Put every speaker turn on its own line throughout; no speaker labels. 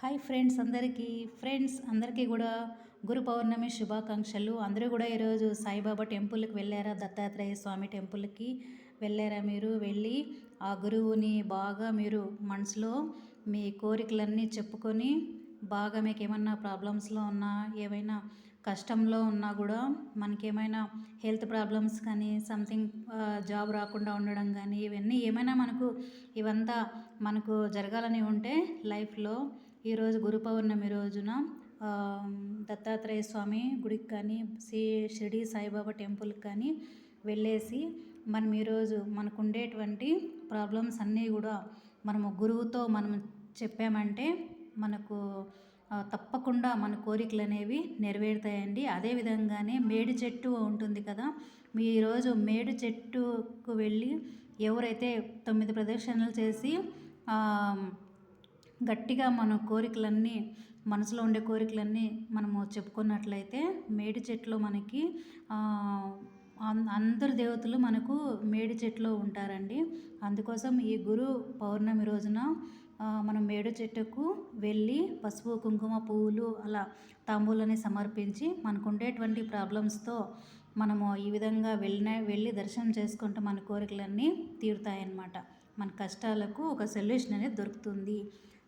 Hi friends అందరికీ కూడా గురు పౌర్ణమి శుభాకాంక్షలు. అందరూ కూడా ఈరోజు సాయిబాబా టెంపుల్కి వెళ్ళారా? దత్తాత్రేయ స్వామి టెంపుల్కి వెళ్ళారా? మీరు వెళ్ళి ఆ గురువుని బాగా మీరు మనసులో మీ కోరికలన్నీ చెప్పుకొని బాగా మీకు ఏమన్నా ప్రాబ్లమ్స్లో ఉన్నా, ఏమైనా కష్టంలో ఉన్నా కూడా, మనకేమైనా హెల్త్ ప్రాబ్లమ్స్ కానీ, సంథింగ్ జాబ్ రాకుండా ఉండడం కానీ, ఇవన్నీ ఏమైనా ఇవంతా మనకు జరగాలని ఉంటే లైఫ్లో ఈరోజు గురు పౌర్ణమి రోజున దత్తాత్రేయ స్వామి గుడికి కానీ, షిరిడి సాయిబాబా టెంపుల్కి కానీ వెళ్ళేసి మనం ఈరోజు మనకు ఉండేటువంటి ప్రాబ్లమ్స్ అన్నీ కూడా మనము గురువుతో మనం చెప్పామంటే మనకు తప్పకుండా మన కోరికలు అనేవి నెరవేరుతాయండి. అదేవిధంగానే మేడి చెట్టు ఉంటుంది కదా, మీ ఈరోజు మేడి చెట్టుకు వెళ్ళి ఎవరైతే 9 ప్రదక్షిణలు చేసి గట్టిగా మన కోరికలన్నీ, మనసులో ఉండే కోరికలన్నీ మనము చెప్పుకున్నట్లయితే మేడి చెట్టులో మనకి అందరు దేవతలు మనకు మేడి చెట్టులో ఉంటారండి. అందుకోసం ఈ గురు పౌర్ణమి రోజున మనం మేడి చెట్టుకు వెళ్ళి పసుపు, కుంకుమ, పువ్వులు అలా తాంబూలని సమర్పించి మనకు ఉండేటువంటి ప్రాబ్లమ్స్తో మనము ఈ విధంగా వెళ్ళి దర్శనం చేసుకుంటే మన కోరికలన్నీ తీరుతాయన్నమాట. మన కష్టాలకు ఒక సొల్యూషన్ అనేది దొరుకుతుంది.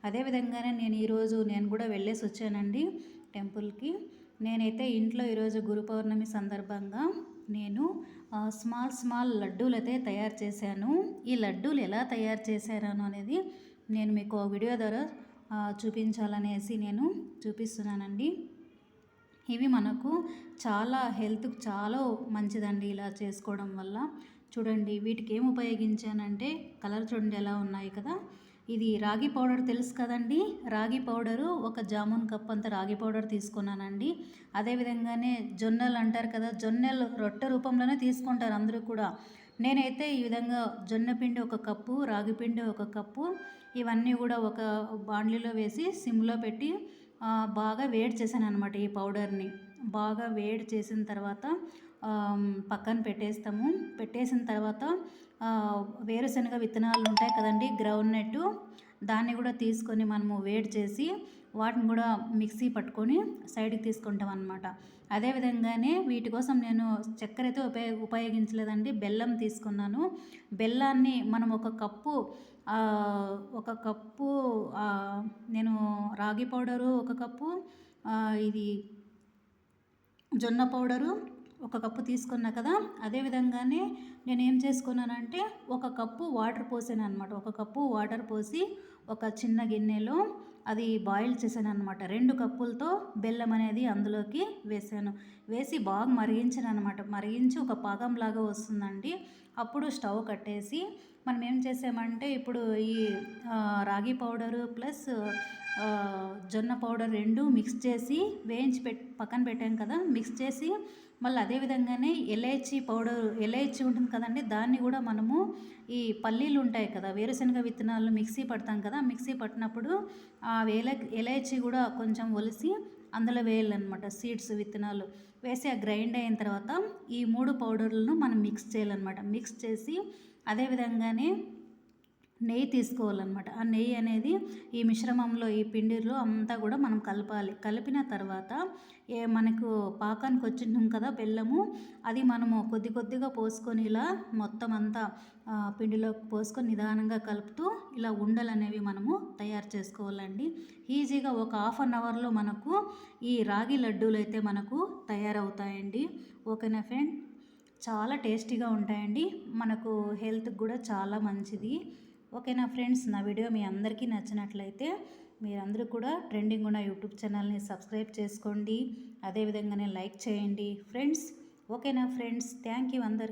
అదేవిధంగానే నేను కూడా వెళ్ళేసి వచ్చానండి టెంపుల్కి. నేనైతే ఇంట్లో ఈరోజు గురు పౌర్ణమి సందర్భంగా నేను స్మాల్ లడ్డూలు అయితే తయారు చేశాను. ఈ లడ్డూలు ఎలా తయారు చేశాను అనేది నేను మీకు వీడియో ద్వారా చూపించాలనేసి నేను చూపిస్తున్నానండి. ఇవి మనకు చాలా హెల్త్కి చాలా మంచిదండి ఇలా చేసుకోవడం వల్ల. చూడండి, వీటికి ఏం ఉపయోగించానంటే కలర్ చూడండి ఎలా ఉన్నాయి కదా. ఇది రాగి పౌడర్ తెలుసు కదండి. రాగి పౌడరు ఒక జామున్ కప్ అంత రాగి పౌడర్ తీసుకున్నానండి. అదేవిధంగానే జొన్నలు అంటారు కదా, జొన్నలు రొట్టె రూపంలోనే తీసుకుంటారు అందరూ కూడా. నేనైతే ఈ విధంగా జొన్న పిండి 1 కప్పు, రాగి పిండి 1 కప్పు, ఇవన్నీ కూడా ఒక బాండ్లీలో వేసి సిమ్లో పెట్టి బాగా వేడి చేశాను అనమాట. ఈ పౌడర్ని బాగా వేడి చేసిన తర్వాత పక్కన పెట్టేసిన తర్వాత వేరుశనగ విత్తనాలు ఉంటాయి కదండి, గ్రౌండ్ నట్, దాన్ని కూడా తీసుకొని మనము వేడి చేసి వాటిని కూడా మిక్సీ పట్టుకొని సైడ్కి తీసుకుంటాం అన్నమాట. అదేవిధంగానే వీటి కోసం నేను చక్కెర అయితే ఉపయోగించలేదండి, బెల్లం తీసుకున్నాను. బెల్లాన్ని మనం 1 కప్పు నేను రాగి పౌడరు 1 కప్పు, ఇది జొన్న పౌడరు 1 కప్పు తీసుకున్నా కదా. అదేవిధంగానే నేను ఏం చేసుకున్నానంటే 1 కప్పు వాటర్ పోసాను అనమాట. 1 కప్పు వాటర్ పోసి ఒక చిన్న గిన్నెలో అది బాయిల్ చేశాను అనమాట. 2 కప్పులతో బెల్లం అనేది అందులోకి వేసి బాగా మరిగించాను అనమాట. మరిగించి ఒక పాకంలాగా వస్తుందండి. అప్పుడు స్టవ్ కట్టేసి మనం ఏం చేసామంటే ఇప్పుడు ఈ రాగి పౌడరు ప్లస్ జొన్న పౌడర్ 2 మిక్స్ చేసి వేయించి పక్కన పెట్టాం కదా. మిక్స్ చేసి మళ్ళీ అదేవిధంగానే ఎలైచి ఉంటుంది కదండి, దాన్ని కూడా మనము ఈ పల్లీలు ఉంటాయి కదా, వేరుశనగ విత్తనాలు మిక్సీ పడతాం కదా, మిక్సీ పట్టినప్పుడు ఆ ఎలైచి కూడా కొంచెం ఒలిసి అందులో వేయాలన్నమాట. సీడ్స్ విత్తనాలు వేసి ఆ గ్రైండ్ అయిన తర్వాత ఈ 3 పౌడర్లను మనం మిక్స్ చేయాలన్నమాట. మిక్స్ చేసి అదేవిధంగానే నెయ్యి తీసుకోవాలన్నమాట. ఆ నెయ్యి అనేది ఈ మిశ్రమంలో, ఈ పిండిలో అంతా కూడా మనం కలపాలి. కలిపిన తర్వాత మనకు పాకానికి వచ్చింటాం కదా బెల్లము, అది మనము కొద్దిగా పోసుకొని ఇలా మొత్తం అంతా పిండిలో పోసుకొని నిదానంగా కలుపుతూ ఇలా ఉండలు అనేవి మనము తయారు చేసుకోవాలండి. ఈజీగా ఒక 1/2 అవర్లో మనకు ఈ రాగి లడ్డూలు అయితే మనకు తయారవుతాయండి. ఓకేనా ఫ్రెండ్, చాలా టేస్టీగా ఉంటాయండి, మనకు హెల్త్కి కూడా చాలా మంచిది. ఓకేనా ఫ్రెండ్స్, నా వీడియో మీ అందరికీ నచ్చినట్లయితే మీరందరూ కూడా ట్రెండింగ్ ఉన్న యూట్యూబ్ ఛానల్ని సబ్స్క్రైబ్ చేసుకోండి. అదేవిధంగానే లైక్ చేయండి ఫ్రెండ్స్. ఓకేనా ఫ్రెండ్స్, థ్యాంక్ యూ అందరికీ.